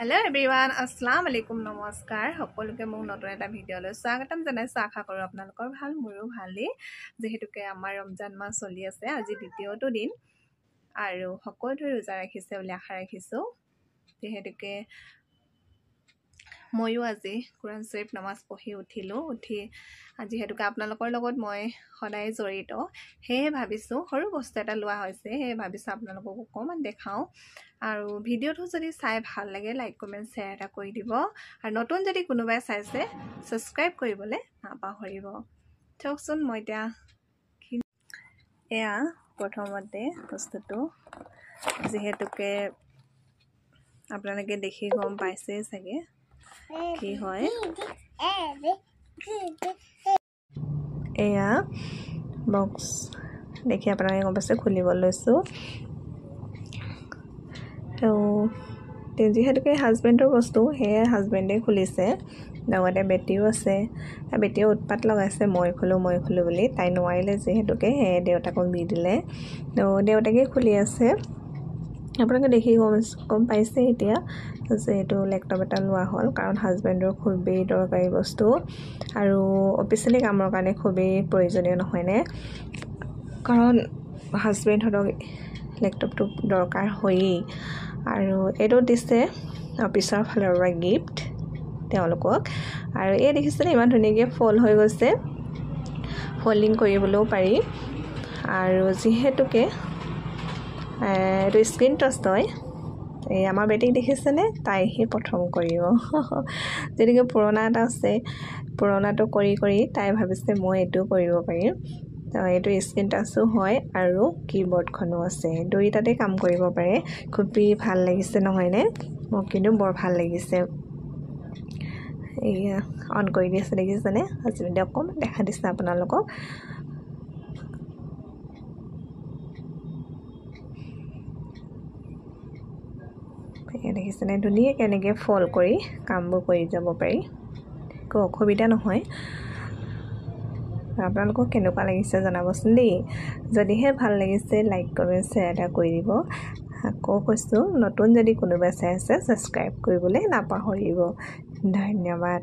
hello everyone अस्सलाम वालेकुम नमस्कार সকলোকে মোৰ নতুন এটা ভিডিঅলৈ স্বাগতম জনাইছো আশা কৰো আপোনালোকৰ ভাল মোৰো ভালেই যেহেতুকে আমাৰ ৰমজান মাহ চলি আছে আজি দ্বিতীয়টো দিন আৰু সকলোৱে ৰোজা ৰাখিছে বুলি আশা ৰাখিছো যেহেতুকে ময়ো আজি কুৰান শৰীফ নামাজ পঢ়ি উঠিলো উঠি আজি হেতুকে আপোনালোকৰ লগত মই সদায় জড়িত হে ভাবিছো সৰু বস্তু এটা লোৱা হৈছে হে ভাবিছো আপোনালোকক অকমান দেখাও আৰু ভিডিওটো যদি চাই ভাল লাগে লাইক কমেন্ট শেয়াৰ এটা কৰি দিব আৰু নতুন যদি কোনোবাই চাইছে সাবস্ক্ৰাইব কৰিবলৈ নাপাহৰিব চকচোন মই এতিয়া এয়া প্ৰথমতে বস্তুটো যেহেতুকে আপোনালোকে দেখি গম পাইছে চাগে কি হয় এয়া বক্স দেখি আপোনালোকে গম পাইছে খুলিব লৈছো তো যেহেতুকে হাজবেণ্ডৰ বস্তু হে হাজবেণ্ডে খুলিছে লগতে বেটিও আছে বেটিও উৎপাত লগাইছে মই খোলো বুলি তাই নোৱাৰিলে যেহেতুকে হে দেউতাকক দি দিলে তো দেউতাকে খুলি আছে আপোনালোকে দেখি গম পাইছে এতিয়া যে এটো লেপটপ এটা লোৱা হ'ল কাৰণ হাজবেণ্ডৰ খুবেই দৰকাৰী বস্তু আৰু অফিচিয়েলি কামৰ কাৰণে খুবেই প্ৰয়োজনীয় নহয় নে কাৰণ হাজবেণ্ডৰ লেপটপটো দৰকাৰ হয়েই আৰু এটো দিছে অফিচৰ ফালৰ পৰা গিফট তেওঁলোকক আৰু এই দেখিছেনে ইমান ধুনীয়াকৈ ফল হৈ গৈছে ফল্ডিং কৰিবলৈও পাৰি আৰু যেহেতুকে এটো স্ক্ৰিন টাচ হয় এই আমাৰ বেটিক দেখিছেনে তাইহে প্ৰথম কৰিব যেনেকৈ পুৰণা এটা আছে পুৰণাটো কৰি তাই ভাবিছে মই এটো কৰিব পাৰিম এইটো স্ক্ৰিন টাচো হয় আৰু কিবৰ্ডখনো আছে দুইটাতে কাম কৰিব পাৰে খুবেই ভাল লাগিছে নহয় নে মোক কিন্তু বৰ ভাল লাগিছে এয়া অন কৰি দিছে দেখিছেনে আজি অকমান দেখা দিছে আপোনালোকক দেখিছেনে ধুনীয়াকৈ কেনেকৈ ফল কৰি কামবোৰ কৰি যাব পাৰি একো অসুবিধা নহয় আপোনালোকক কেনেকুৱা লাগিছে জনাবচোন দেই যদিহে ভাল লাগিছে লাইক কমেন্ট শেয়াৰ এটা কৰি দিব আকৌ কৈছো নতুন যদি কোনোবা চাই আছে সাবস্ক্ৰাইব কৰিবলৈ নাপাহৰিব ধন্যবাদ